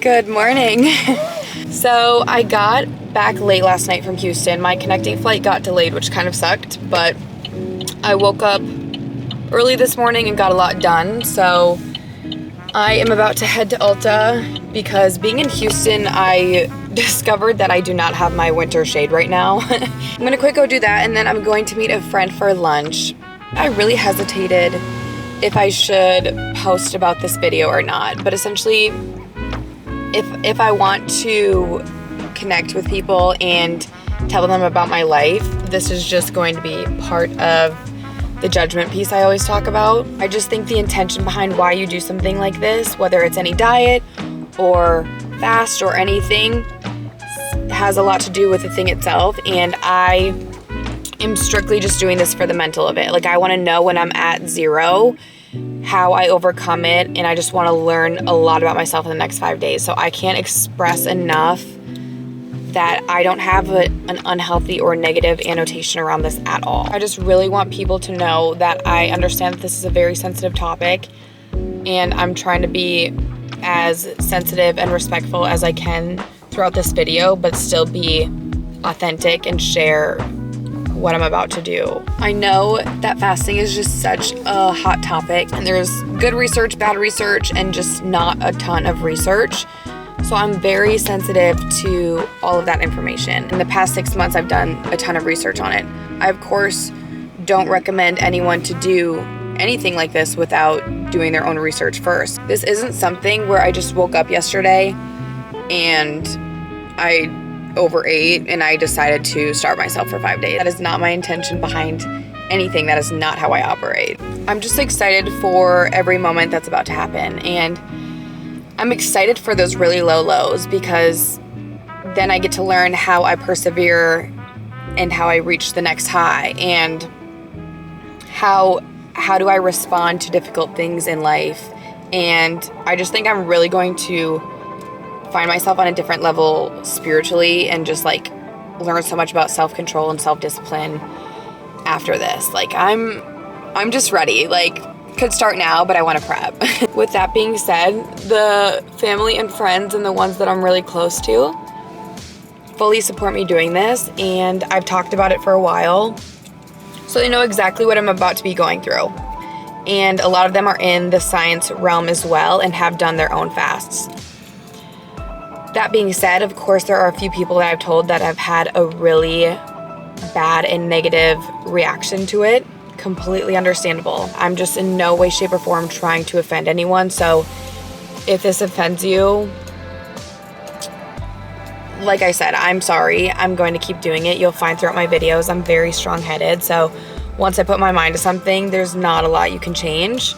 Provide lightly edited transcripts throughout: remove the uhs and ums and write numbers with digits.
Good morning. So I got back late last night from Houston. My connecting flight got delayed, which kind of sucked, but I woke up early this morning and got a lot done. So I am about to head to Ulta because being in Houston, I discovered that I do not have my winter shade right now. I'm gonna quick go do that, and then I'm going to meet a friend for lunch. I really hesitated if I should post about this video or not, but essentially if I want to connect with people and tell them about my life, this is just going to be part of the judgment piece I always talk about. I just think the intention behind why you do something like this, whether it's any diet or fast or anything, has a lot to do with the thing itself, and I am strictly just doing this for the mental of it. Like, I want to know when I'm at zero how I overcome it, and I just want to learn a lot about myself in the next 5 days. So I can't express enough that I don't have an unhealthy or negative annotation around this at all. I just really want people to know that I understand that this is a very sensitive topic, and I'm trying to be as sensitive and respectful as I can throughout this video, but still be authentic and share what I'm about to do. I know that fasting is just such a hot topic, and there's good research, bad research, and just not a ton of research. So I'm very sensitive to all of that information. In the past 6 months, I've done a ton of research on it. I, of course, don't recommend anyone to do anything like this without doing their own research first. This isn't something where I just woke up yesterday and I overate and I decided to starve myself for 5 days. That is not my intention behind anything. That is not how I operate. I'm just excited for every moment that's about to happen, and I'm excited for those really low lows, because then I get to learn how I persevere and how I reach the next high, and how do I respond to difficult things in life. And I just think I'm really going to find myself on a different level spiritually, and just like learn so much about self-control and self-discipline after this. Like, I'm just ready. Like, could start now, but I want to prep. With that being said, the family and friends and the ones that I'm really close to fully support me doing this, and I've talked about it for a while, so they know exactly what I'm about to be going through. And a lot of them are in the science realm as well and have done their own fasts. That being said, of course, there are a few people that I've told that have had a really bad and negative reaction to it. Completely understandable. I'm just in no way, shape, or form trying to offend anyone. So if this offends you, like I said, I'm sorry. I'm going to keep doing it. You'll find throughout my videos I'm very strong-headed. So once I put my mind to something, there's not a lot you can change.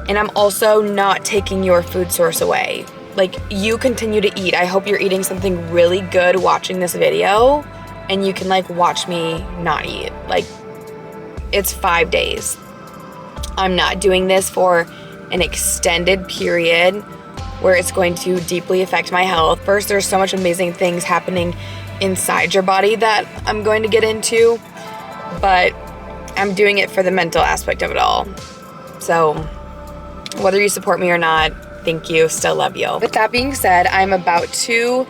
And I'm also not taking your food source away. Like, you continue to eat. I hope you're eating something really good watching this video, and you can like watch me not eat. Like, it's 5 days. I'm not doing this for an extended period where it's going to deeply affect my health. First, there's so much amazing things happening inside your body that I'm going to get into, but I'm doing it for the mental aspect of it all. So whether you support me or not, thank you, still love you. With that being said, I'm about to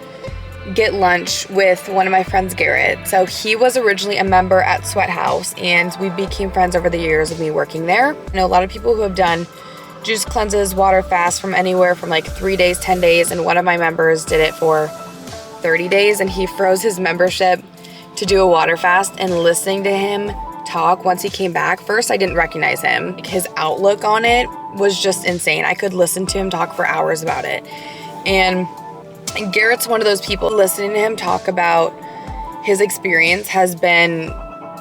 get lunch with one of my friends, Garrett. So he was originally a member at Sweat House, and we became friends over the years of me working there. I know a lot of people who have done juice cleanses, water fasts from anywhere from like 3 days, 10 days, and one of my members did it for 30 days, and he froze his membership to do a water fast. And listening to him talk once he came back, first I didn't recognize him. His outlook on it was just insane. I could listen to him talk for hours about it. And Garrett's one of those people. Listening to him talk about his experience has been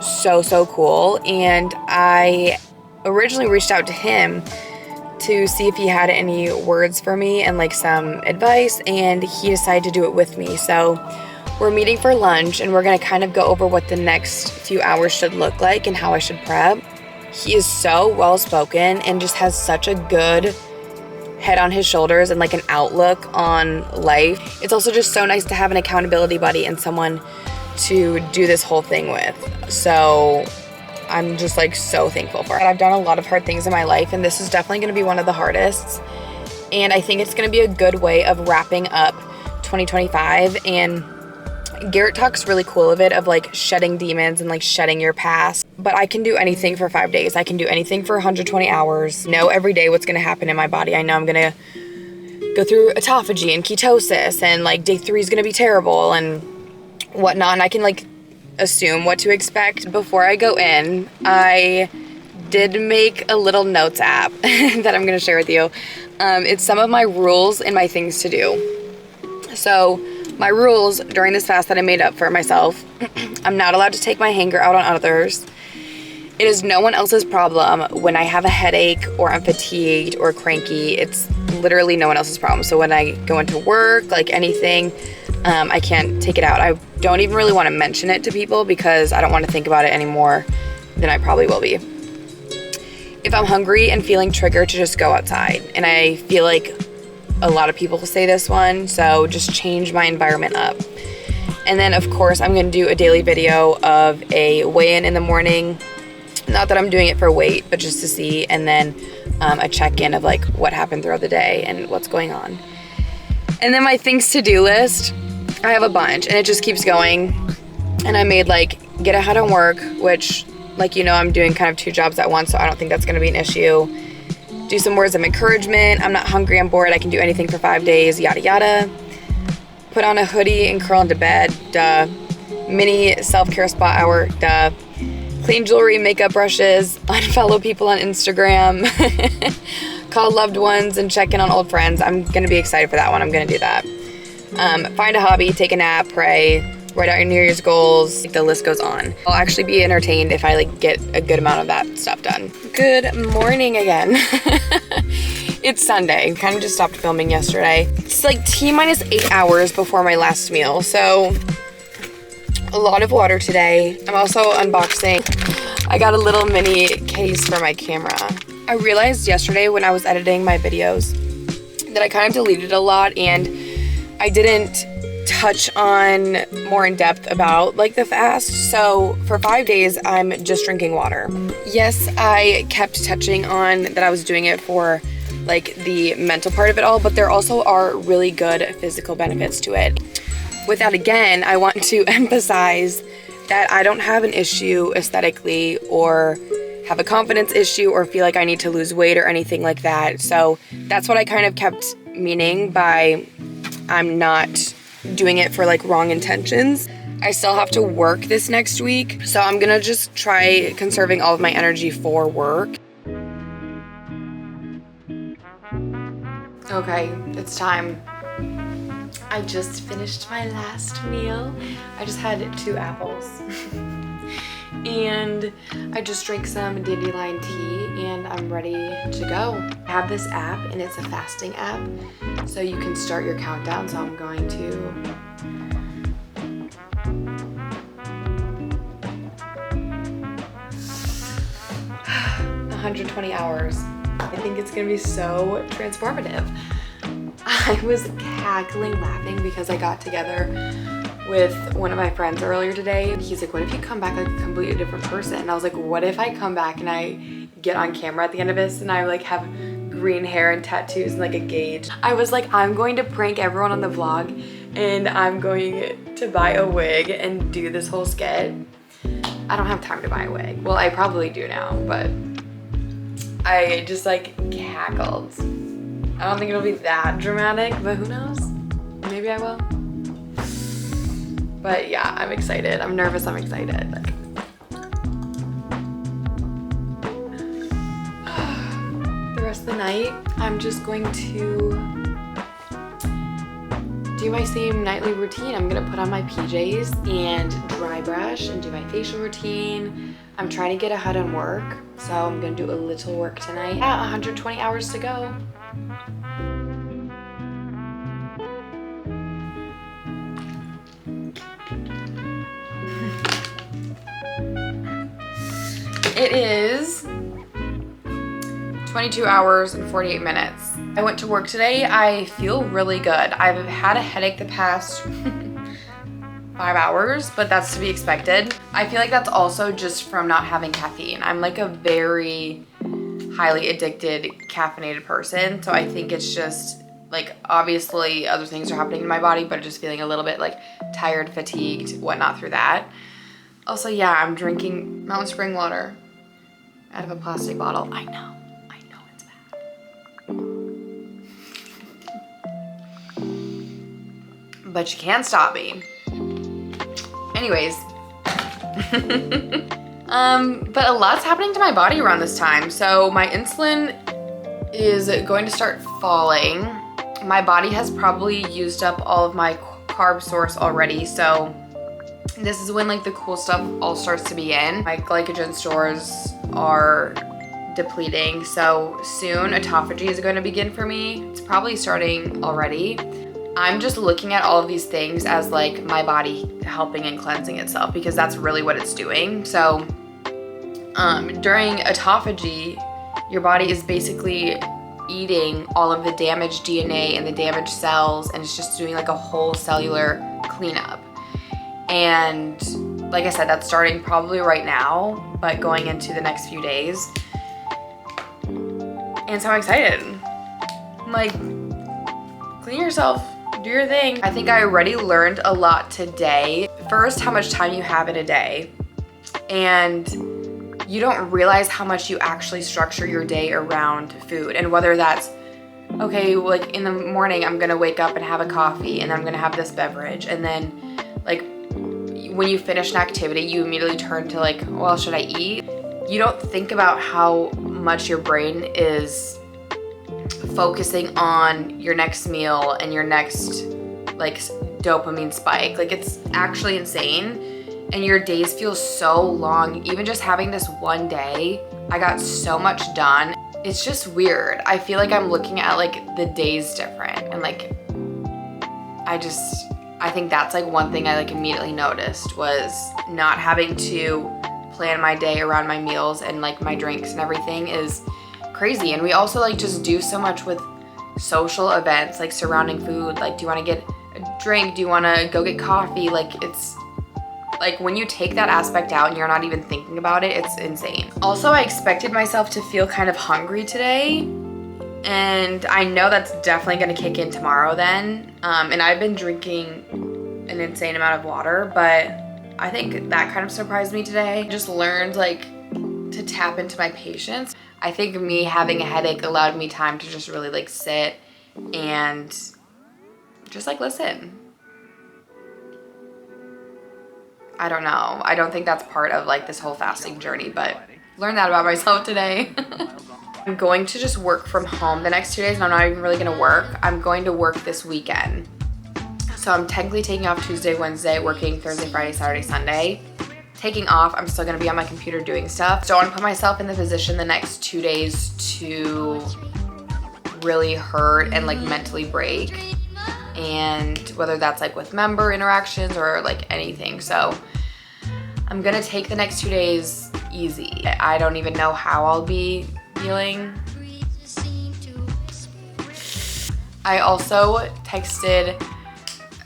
so cool, and I originally reached out to him to see if he had any words for me and like some advice, and he decided to do it with me. So we're meeting for lunch, and we're gonna kind of go over what the next few hours should look like and how I should prep. He is so well spoken and just has such a good head on his shoulders and like an outlook on life. It's also just so nice to have an accountability buddy and someone to do this whole thing with. So I'm just like so thankful for it. I've done a lot of hard things in my life, and this is definitely going to be one of the hardest. And I think it's gonna be a good way of wrapping up 2025. And Garrett talks really cool of it, of like shedding demons and like shedding your past. But I can do anything for 5 days. I can do anything for 120 hours. Know every day what's gonna happen in my body. I know I'm gonna go through autophagy and ketosis, and like day 3 is gonna be terrible and whatnot. And I can like assume what to expect before I go in. I did make a little notes app that I'm gonna share with you. It's some of my rules and my things to do. So my rules during this fast that I made up for myself: I'm not allowed to take my anger out on others. It is no one else's problem when I have a headache or I'm fatigued or cranky. It's literally no one else's problem. So when I go into work, like anything, I can't take it out. I don't even really want to mention it to people because I don't want to think about it anymore than I probably will be. If I'm hungry and feeling triggered, to just go outside. And I feel like a lot of people say this one, so just change my environment up. And then of course I'm going to do a daily video of a weigh-in in the morning. Not that I'm doing it for weight, but just to see, and then a check-in of like what happened throughout the day and what's going on. And then my things to do list, I have a bunch and it just keeps going. And I made like get ahead on work, which like, you know, I'm doing kind of 2 jobs at once, so I don't think that's going to be an issue. Do some words of encouragement. I'm not hungry, I'm bored, I can do anything for 5 days, yada yada. Put on a hoodie and curl into bed, duh. Mini self-care spa hour, duh. Clean jewelry, makeup brushes, unfollow people on Instagram, call loved ones and check in on old friends. I'm gonna be excited for that one. I'm gonna do that. Find a hobby, take a nap, pray, write out your New Year's goals. The list goes on. I'll actually be entertained if I like get a good amount of that stuff done. Good morning again. It's Sunday. Kind of just stopped filming yesterday. It's like T-minus 8 hours before my last meal, so a lot of water today. I'm also unboxing. I got a little mini case for my camera. I realized yesterday when I was editing my videos that I kind of deleted a lot and I didn't touch on more in depth about like the fast. So for 5 days, I'm just drinking water. Yes, I kept touching on that I was doing it for like the mental part of it all, but there also are really good physical benefits to it. With that, again, I want to emphasize that I don't have an issue aesthetically or have a confidence issue or feel like I need to lose weight or anything like that. So that's what I kind of kept meaning by I'm not doing it for like wrong intentions. I still have to work this next week, so I'm gonna just try conserving all of my energy for work. Okay, it's time. I just finished my last meal. I just had 2 apples. And I just drank some dandelion tea and I'm ready to go. I have this app and it's a fasting app, so you can start your countdown. So I'm going to 120 hours. I think it's gonna be so transformative. I was cackling laughing because I got together with one of my friends earlier today. He's like, what if you come back like a completely different person? And I was like, what if I come back and I get on camera at the end of this and I like have green hair and tattoos and like a gauge? I was like, I'm going to prank everyone on the vlog and I'm going to buy a wig and do this whole skit. I don't have time to buy a wig. Well, I probably do now, but I just like cackled. I don't think it'll be that dramatic, but who knows? Maybe I will. But yeah, I'm excited. I'm nervous, I'm excited. The rest of the night, I'm just going to do my same nightly routine. I'm gonna put on my PJs and dry brush and do my facial routine. I'm trying to get ahead on work, so I'm gonna do a little work tonight. Yeah, 120 hours to go. It is 22 hours and 48 minutes. I went to work today. I feel really good. I've had a headache the past 5 hours, but that's to be expected. I feel like that's also just from not having caffeine. I'm like a very highly addicted, caffeinated person. So I think it's just like, obviously other things are happening in my body, but just feeling a little bit like tired, fatigued, whatnot through that. Also, yeah, I'm drinking mountain spring water out of a plastic bottle. I know it's bad. But you can't stop me. Anyways. But a lot's happening to my body around this time. So my insulin is going to start falling. My body has probably used up all of my carb source already. So this is when like the cool stuff all starts to be in. My glycogen stores are depleting. So soon autophagy is going to begin for me. It's probably starting already. I'm just looking at all of these things as like my body helping and cleansing itself, because that's really what it's doing. So during autophagy, your body is basically eating all of the damaged DNA and the damaged cells, and it's just doing like a whole cellular cleanup. And like I said, that's starting probably right now, but going into the next few days. And so I'm excited. I'm like, clean yourself. Do your thing. I think I already learned a lot today. First, how much time you have in a day. And you don't realize how much you actually structure your day around food. And whether that's, okay, like in the morning, I'm gonna wake up and have a coffee, and then I'm gonna have this beverage. And then like when you finish an activity, you immediately turn to like, well, should I eat? You don't think about how much your brain is focusing on your next meal and your next like dopamine spike. Like, it's actually insane, and your days feel so long. Even just having this one day, I got so much done. It's just weird. I feel like I'm looking at like the days different, and like I think that's like one thing I like immediately noticed, was not having to plan my day around my meals and like my drinks and everything is crazy. And we also like just do so much with social events like surrounding food. Like, do you want to get a drink? Do you want to go get coffee? Like, it's like when you take that aspect out and you're not even thinking about it, it's insane. Also, I expected myself to feel kind of hungry today, and I know that's definitely going to kick in tomorrow then. And I've been drinking an insane amount of water, but I think that kind of surprised me today. Just learned like to tap into my patience. I think me having a headache allowed me time to just really like sit and just like listen. I don't know. I don't think that's part of like this whole fasting journey, but learned that about myself today. I'm going to just work from home the next 2 days, and I'm not even really gonna work. I'm going to work this weekend. So I'm technically taking off Tuesday, Wednesday, working Thursday, Friday, Saturday, Sunday. Taking off, I'm still gonna be on my computer doing stuff. So I wanna put myself in the position the next 2 days to really hurt and like mentally break. And whether that's like with member interactions or like anything. So I'm gonna take the next 2 days easy. I don't even know how I'll be feeling. I also texted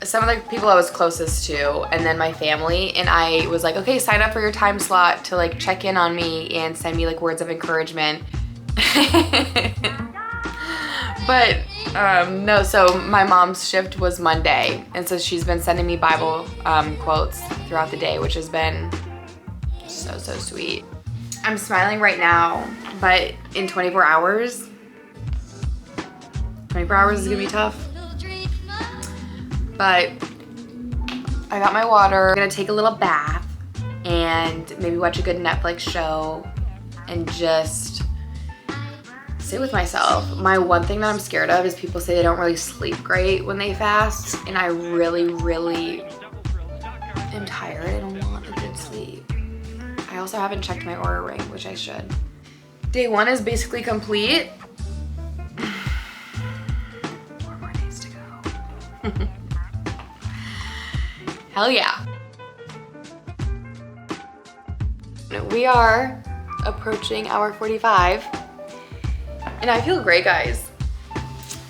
some of the people I was closest to, and then my family, and I was like, okay, sign up for your time slot to like check in on me and send me like words of encouragement. But no, so my mom's shift was Monday, and so she's been sending me Bible quotes throughout the day, which has been so sweet. I'm smiling right now, but in 24 hours is gonna be tough. But I got my water. I'm gonna take a little bath and maybe watch a good Netflix show and just sit with myself. My one thing that I'm scared of is people say they don't really sleep great when they fast, and I really am tired and want a good sleep. I also haven't checked my Oura ring, which I should. Day 1 is basically complete. 4 more days to go. Hell yeah. We are approaching hour 45, and I feel great, guys.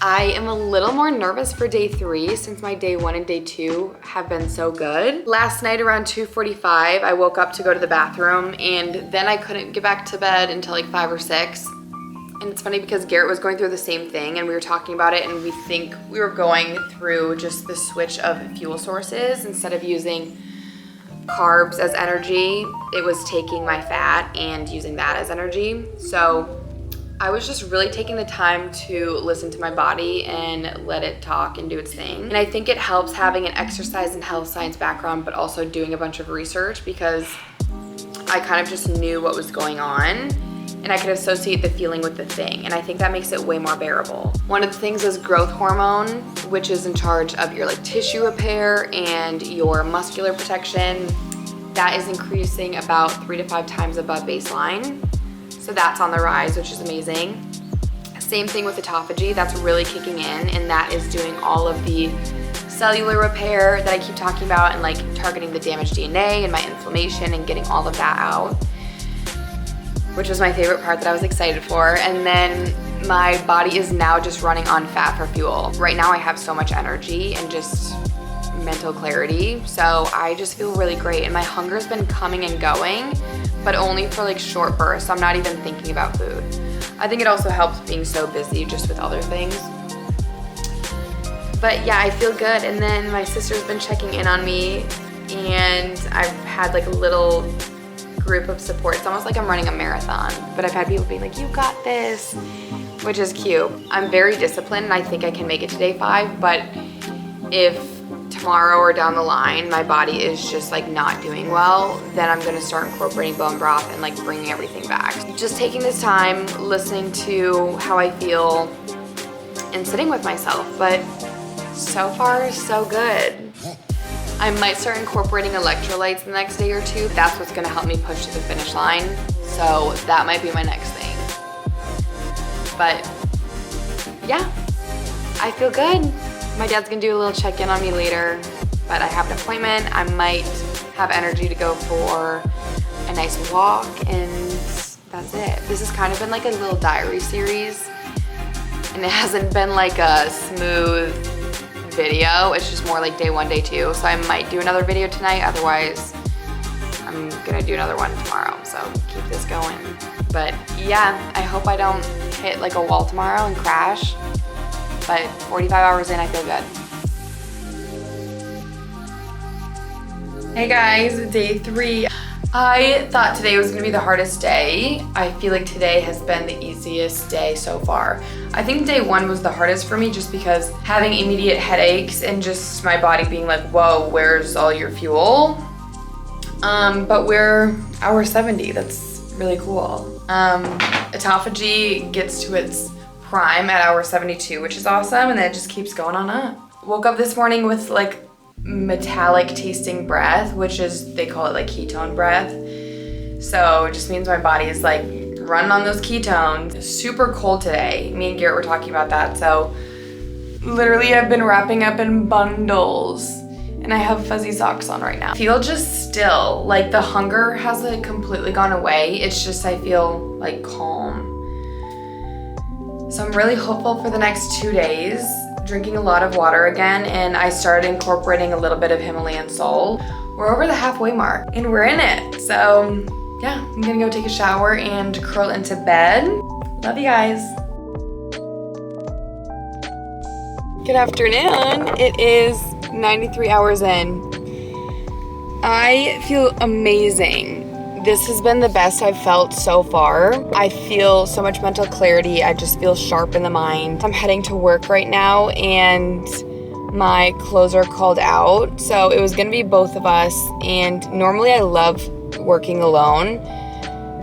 I am a little more nervous for day 3 since my day 1 and day 2 have been so good. Last night around 2:45, I woke up to go to the bathroom, and then I couldn't get back to bed until like 5 or 6. And it's funny because Garrett was going through the same thing and we were talking about it, and we think we were going through just the switch of fuel sources. Instead of using carbs as energy, it was taking my fat and using that as energy. So I was just really taking the time to listen to my body and let it talk and do its thing. And I think it helps having an exercise and health science background, but also doing a bunch of research, because I kind of just knew what was going on and I could associate the feeling with the thing. And I think that makes it way more bearable. One of the things is growth hormone, which is in charge of your like tissue repair and your muscular protection. That is increasing about 3 to 5 times above baseline. So that's on the rise, which is amazing. Same thing with autophagy, that's really kicking in, and that is doing all of the cellular repair that I keep talking about, and like targeting the damaged DNA and my inflammation and getting all of that out, which was my favorite part that I was excited for. And then my body is now just running on fat for fuel. Right now I have so much energy and just mental clarity, so I just feel really great, and my hunger's been coming and going, but only for like short bursts. I'm not even thinking about food. I think it also helps being so busy just with other things. But yeah, I feel good. And then my sister's been checking in on me, and I've had like a little group of support. It's almost like I'm running a marathon, but I've had people being like, you got this, which is cute. I'm very disciplined and I think I can make it to day 5, but if tomorrow or down the line my body is just like not doing well, then I'm gonna start incorporating bone broth and like bringing everything back. Just taking this time, listening to how I feel and sitting with myself, but so far so good. I might start incorporating electrolytes the next day or 2. That's what's gonna help me push to the finish line. So that might be my next thing. But yeah, I feel good. My dad's gonna do a little check-in on me later, but I have an appointment. I might have energy to go for a nice walk, and that's it. This has kind of been like a little diary series, and it hasn't been like a smooth video. It's just more like day 1, day 2. So I might do another video tonight. Otherwise, I'm gonna do another one tomorrow. So keep this going. But yeah, I hope I don't hit like a wall tomorrow and crash. But 45 hours in, I feel good. Hey guys, day 3. I thought today was gonna be the hardest day. I feel like today has been the easiest day so far. I think day 1 was the hardest for me just because having immediate headaches and just my body being like, whoa, where's all your fuel? But we're hour 70, that's really cool. Autophagy gets to its prime at hour 72, which is awesome, and then it just keeps going on up. Woke up this morning with like metallic tasting breath, which is, they call it like ketone breath. So it just means my body is like running on those ketones. It's super cold today. Me and Garrett were talking about that. So literally I've been wrapping up in bundles, and I have fuzzy socks on right now. I feel just still, like the hunger hasn't completely gone away. It's just I feel like calm. So I'm really hopeful for the next 2 days, drinking a lot of water again, and I started incorporating a little bit of Himalayan salt. We're over the halfway mark and we're in it. So yeah, I'm gonna go take a shower and curl into bed. Love you guys. Good afternoon. It is 93 hours in. I feel amazing. This has been the best I've felt so far. I feel so much mental clarity. I just feel sharp in the mind. I'm heading to work right now, and my closer called out. So it was gonna be both of us, and normally I love working alone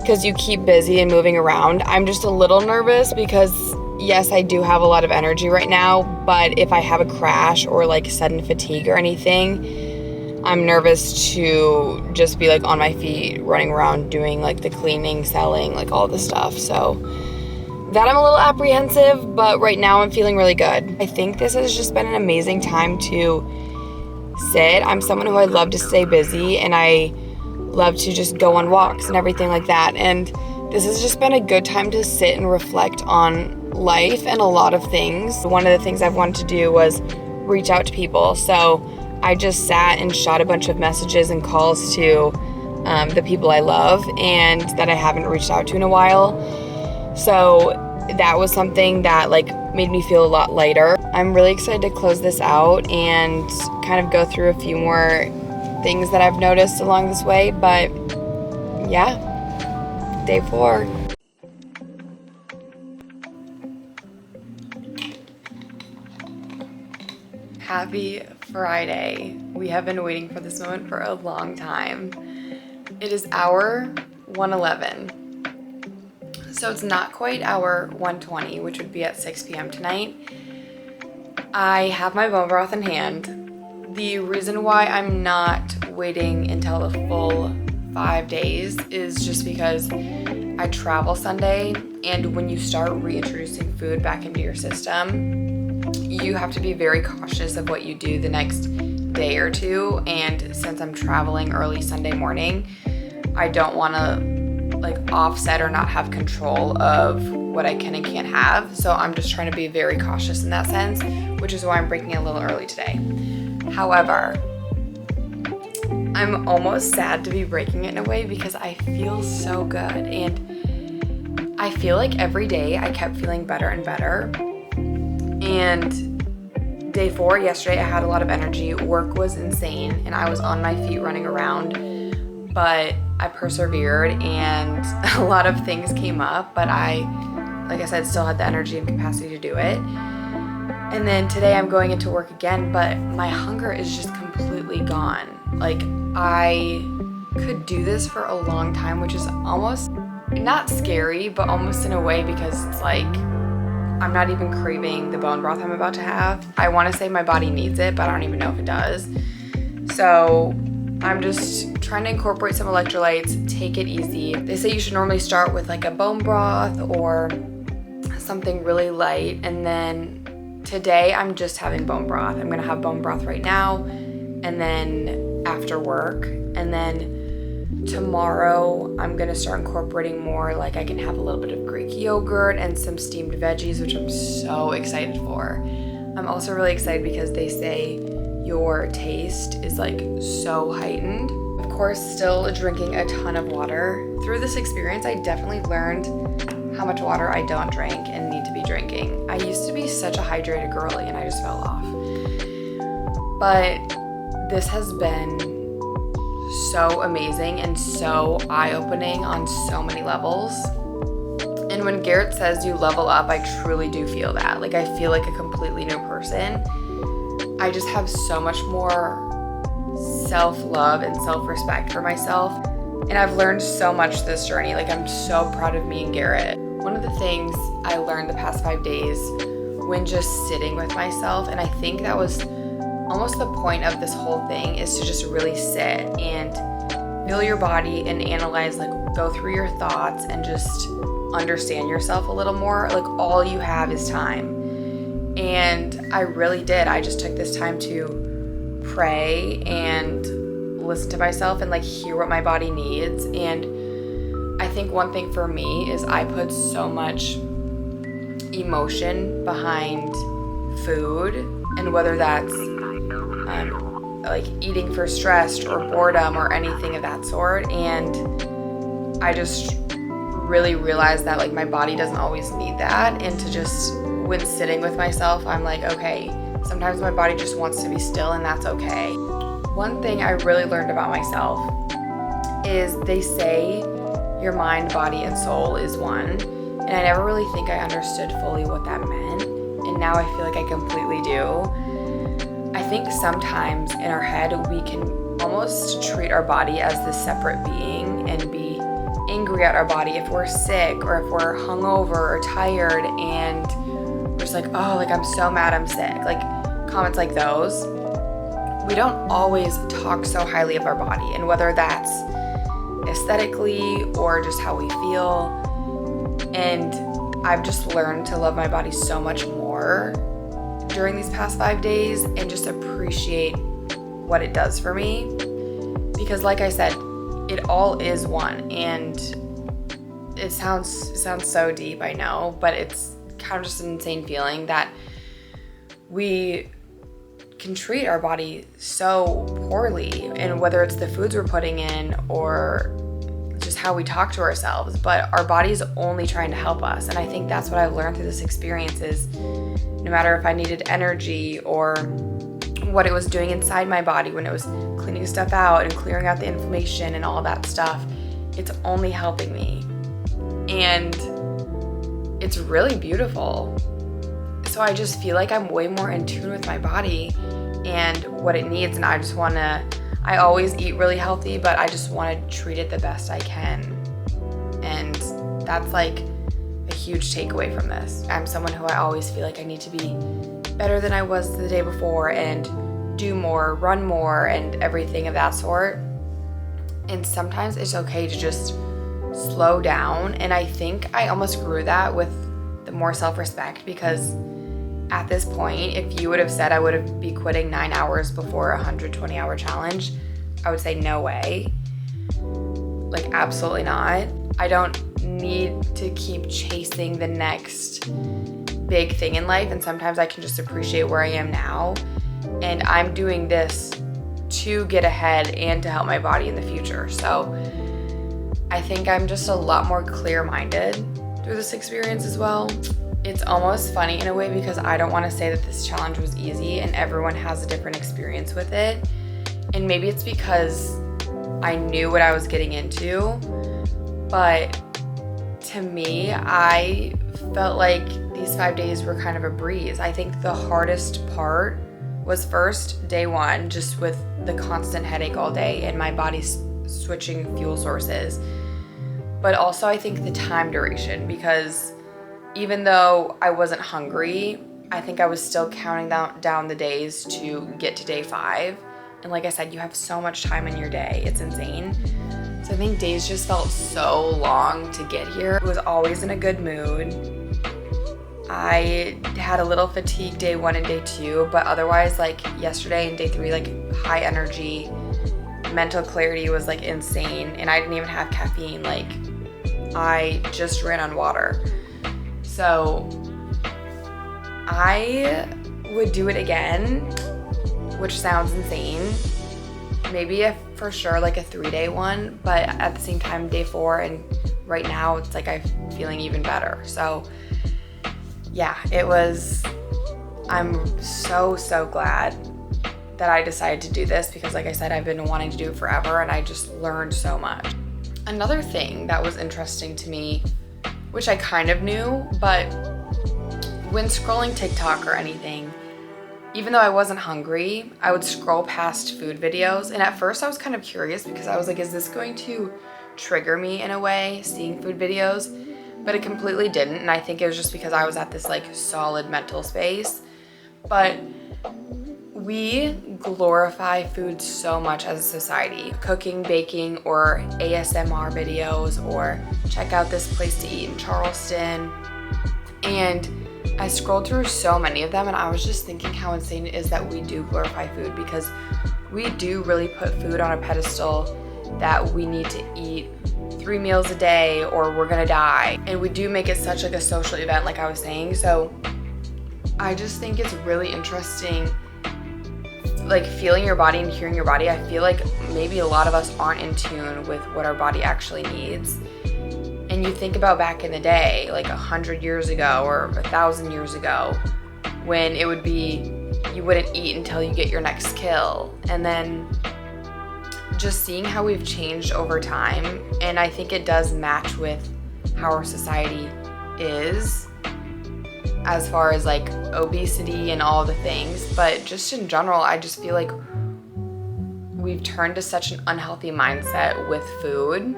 because you keep busy and moving around. I'm just a little nervous because yes, I do have a lot of energy right now, but if I have a crash or like sudden fatigue or anything, I'm nervous to just be like on my feet, running around doing like the cleaning, selling, like all the stuff. So that I'm a little apprehensive, but right now I'm feeling really good. I think this has just been an amazing time to sit. I'm someone who I love to stay busy, and I love to just go on walks and everything like that. And this has just been a good time to sit and reflect on life and a lot of things. One of the things I've wanted to do was reach out to people. So I just sat and shot a bunch of messages and calls to the people I love and that I haven't reached out to in a while. So that was something that like made me feel a lot lighter. I'm really excited to close this out and kind of go through a few more things that I've noticed along this way, but yeah, day 4. Happy Friday. We have been waiting for this moment for a long time. It is hour 1:11. So it's not quite hour 1:20, which would be at 6 p.m. tonight. I have my bone broth in hand. The reason why I'm not waiting until the full 5 days is just because I travel Sunday, and when you start reintroducing food back into your system, you have to be very cautious of what you do the next day or two. And since I'm traveling early Sunday morning, I don't want to like offset or not have control of what I can and can't have. So I'm just trying to be very cautious in that sense, which is why I'm breaking a little early today. However, I'm almost sad to be breaking it in a way because I feel so good, and I feel like every day I kept feeling better and better. And day 4, yesterday, I had a lot of energy. Work was insane, and I was on my feet running around, but I persevered, and a lot of things came up, but like I said, still had the energy and capacity to do it. And then today I'm going into work again, but my hunger is just completely gone. Like, I could do this for a long time, which is almost not scary, but almost in a way, because it's like I'm not even craving the bone broth I'm about to have. I want to say my body needs it, but I don't even know if it does. So I'm just trying to incorporate some electrolytes, take it easy. They say you should normally start with like a bone broth or something really light, and then today I'm just having bone broth. I'm gonna have bone broth right now, and then after work, and then tomorrow I'm gonna start incorporating more, like I can have a little bit of Greek yogurt and some steamed veggies, which I'm so excited for. I'm also really excited because they say your taste is like so heightened. Of course, still drinking a ton of water. Through this experience, I definitely learned how much water I don't drink and need to be drinking. I used to be such a hydrated girly and I just fell off. But this has been so amazing and so eye-opening on so many levels. And when Garrett says you level up, I truly do feel that. Like, I feel like a completely new person. I just have so much more self-love and self-respect for myself. And I've learned so much this journey. Like, I'm so proud of me and Garrett. One of the things I learned the past 5 days when just sitting with myself, and I think that was almost the point of this whole thing, is to just really sit and feel your body and analyze, like go through your thoughts and just understand yourself a little more. Like, all you have is time. And I really did. I just took this time to pray and listen to myself and like hear what my body needs. And I think one thing for me is I put so much emotion behind food, and whether that's like eating for stress or boredom or anything of that sort. And I just really realized that like my body doesn't always need that, and to just, when sitting with myself, I'm like, okay, sometimes my body just wants to be still, and that's okay. One thing I really learned about myself is they say your mind, body, and soul is one, and I never really think I understood fully what that meant, and now I feel like I completely do. I think sometimes in our head we can almost treat our body as this separate being and be angry at our body if we're sick or if we're hungover or tired, and we're just like, oh, like I'm so mad I'm sick. Like comments like those. We don't always talk so highly of our body, and whether that's aesthetically or just how we feel. And I've just learned to love my body so much more during these past 5 days and just appreciate what it does for me. Because like I said, it all is one, and it sounds so deep, I know, but it's kind of just an insane feeling that we can treat our body so poorly, and whether it's the foods we're putting in or just how how we talk to ourselves, but our body's only trying to help us. And I think that's what I've learned through this experience is no matter if I needed energy or what it was doing inside my body when it was cleaning stuff out and clearing out the inflammation and all that stuff, it's only helping me. And it's really beautiful. So I just feel like I'm way more in tune with my body and what it needs. And I always eat really healthy, but I just want to treat it the best I can. And that's like a huge takeaway from this. I'm someone who I always feel like I need to be better than I was the day before and do more, run more, and everything of that sort. And sometimes it's okay to just slow down. And I think I almost grew that with the more self-respect, because at this point, if you would have said I would be quitting 9 hours before a 120-hour challenge, I would say no way. Like, absolutely not. I don't need to keep chasing the next big thing in life, and sometimes I can just appreciate where I am now. And I'm doing this to get ahead and to help my body in the future. So I think I'm just a lot more clear-minded through this experience as well. It's almost funny in a way because I don't want to say that this challenge was easy, and everyone has a different experience with it. And maybe it's because I knew what I was getting into, but to me, I felt like these 5 days were kind of a breeze. I think the hardest part was first day one, just with the constant headache all day and my body switching fuel sources. But also I think the time duration, because even though I wasn't hungry, I think I was still counting down the days to get to day 5. And like I said, you have so much time in your day. It's insane. So I think days just felt so long to get here. I was always in a good mood. I had a little fatigue day 1 and day 2, but otherwise, like yesterday and day 3, like high energy, mental clarity was like insane. And I didn't even have caffeine. Like, I just ran on water. So I would do it again, which sounds insane. Maybe for sure like a 3-day one, but at the same time, day 4 and right now it's like I'm feeling even better. So yeah, I'm so glad that I decided to do this, because like I said, I've been wanting to do it forever and I just learned so much. Another thing that was interesting to me, which I kind of knew, but when scrolling TikTok or anything, even though I wasn't hungry, I would scroll past food videos. And at first I was kind of curious because I was like, is this going to trigger me in a way, seeing food videos? But it completely didn't. And I think it was just because I was at this like solid mental space. But we glorify food so much as a society. Cooking, baking, or ASMR videos, or check out this place to eat in Charleston. And I scrolled through so many of them and I was just thinking how insane it is that we do glorify food, because we do really put food on a pedestal that we need to eat 3 meals a day or we're gonna die. And we do make it such like a social event, like I was saying. So I just think it's really interesting, like feeling your body and hearing your body. I feel like maybe a lot of us aren't in tune with what our body actually needs. And you think about back in the day, like 100 years ago or 1,000 years ago, when it would be, you wouldn't eat until you get your next kill. And then just seeing how we've changed over time. And I think it does match with how our society is, as far as like obesity and all the things. But just in general, I just feel like we've turned to such an unhealthy mindset with food.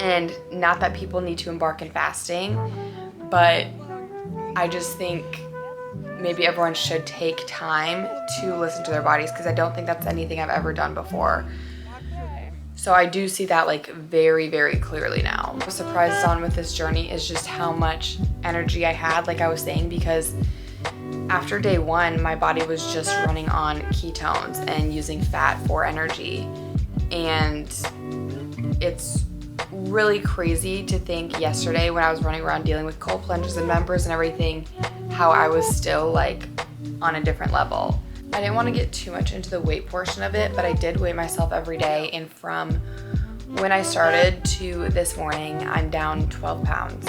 And not that people need to embark in fasting, but I just think maybe everyone should take time to listen to their bodies, because I don't think that's anything I've ever done before. So I do see that like very, very clearly now. What I'm surprised on with this journey is just how much energy I had, like I was saying, because after day 1, my body was just running on ketones and using fat for energy. And it's really crazy to think yesterday when I was running around dealing with cold plunges and members and everything, how I was still like on a different level. I didn't want to get too much into the weight portion of it, but I did weigh myself every day, and from when I started to this morning, I'm down 12 pounds.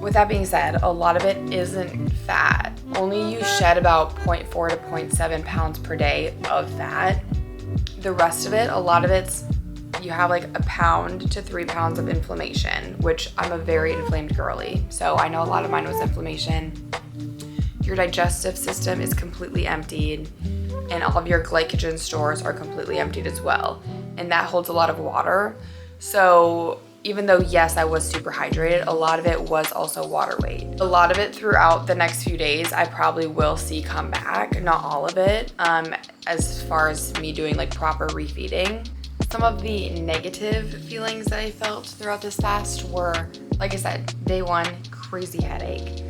With that being said, a lot of it isn't fat. Only you shed about 0.4 to 0.7 pounds per day of fat. The rest of it, a lot of it's, you have like 1 pound to 3 pounds of inflammation, which I'm a very inflamed girly. So I know a lot of mine was inflammation. Your digestive system is completely emptied, and all of your glycogen stores are completely emptied as well. And that holds a lot of water. So even though, yes, I was super hydrated, a lot of it was also water weight. A lot of it throughout the next few days, I probably will see come back, not all of it, as far as me doing like proper refeeding. Some of the negative feelings that I felt throughout this fast were, like I said, day 1, crazy headache.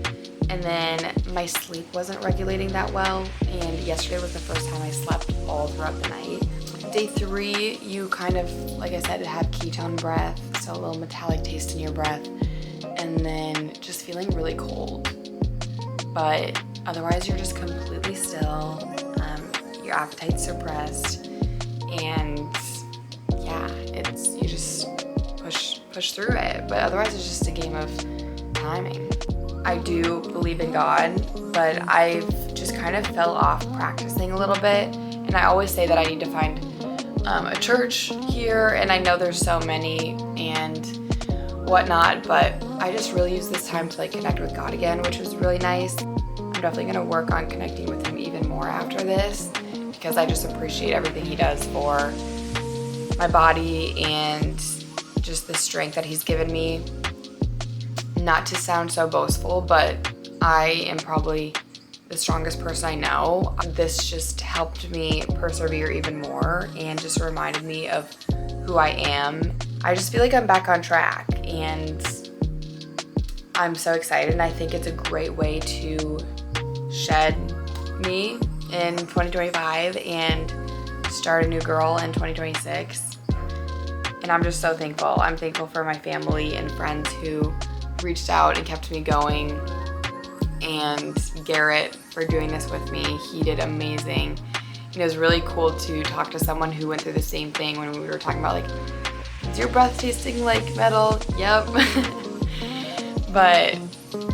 And then my sleep wasn't regulating that well, and yesterday was the first time I slept all throughout the night. Day 3, you kind of, like I said, have ketone breath, so a little metallic taste in your breath, and then just feeling really cold. But otherwise, you're just completely still, your appetite's suppressed, and yeah, you just push through it. But otherwise, it's just a game of timing. I do believe in God, but I've just kind of fell off practicing a little bit, and I always say that I need to find a church here, and I know there's so many and whatnot, but I just really use this time to like connect with God again, which was really nice. I'm definitely gonna work on connecting with him even more after this, because I just appreciate everything he does for my body and just the strength that he's given me. Not to sound so boastful, but I am probably the strongest person I know. This just helped me persevere even more and just reminded me of who I am. I just feel like I'm back on track, and I'm so excited, and I think it's a great way to shed me in 2025 and start a new girl in 2026. And I'm just so thankful. I'm thankful for my family and friends who reached out and kept me going, and Garrett for doing this with me. He did amazing. It was really cool to talk to someone who went through the same thing when we were talking about like, is your breath tasting like metal? Yep. But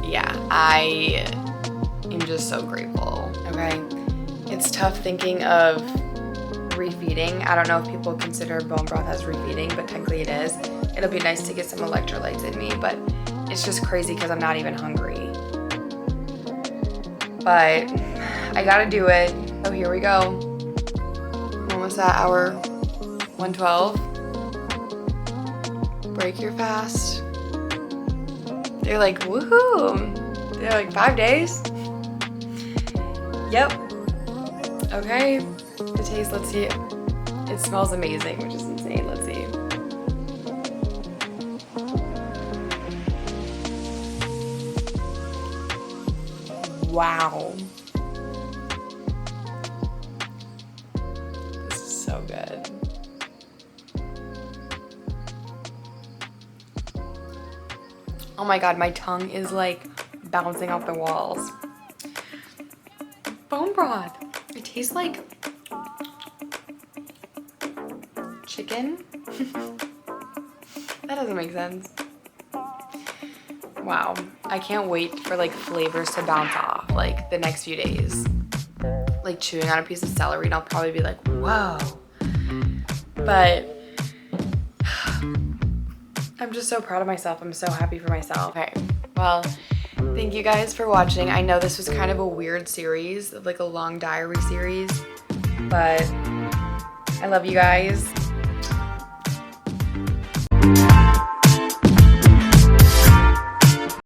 yeah, I am just so grateful. Okay, it's tough thinking of refeeding. I don't know if people consider bone broth as refeeding, but technically it is. It'll be nice to get some electrolytes in me, but it's just crazy because I'm not even hungry. But I gotta do it. So here we go. I'm almost at hour 112. Break your fast. They're like, woohoo. They're like 5 days. Yep. Okay. The taste, let's see. It smells amazing, which is insane. Let's see. Wow. This is so good. Oh my God, my tongue is like bouncing off the walls. Bone broth. It tastes like chicken. That doesn't make sense. Wow, I can't wait for like flavors to bounce off like the next few days. Like chewing on a piece of celery and I'll probably be like, whoa. But I'm just so proud of myself. I'm so happy for myself. Okay, well, thank you guys for watching. I know this was kind of a weird series, like a long diary series, but I love you guys.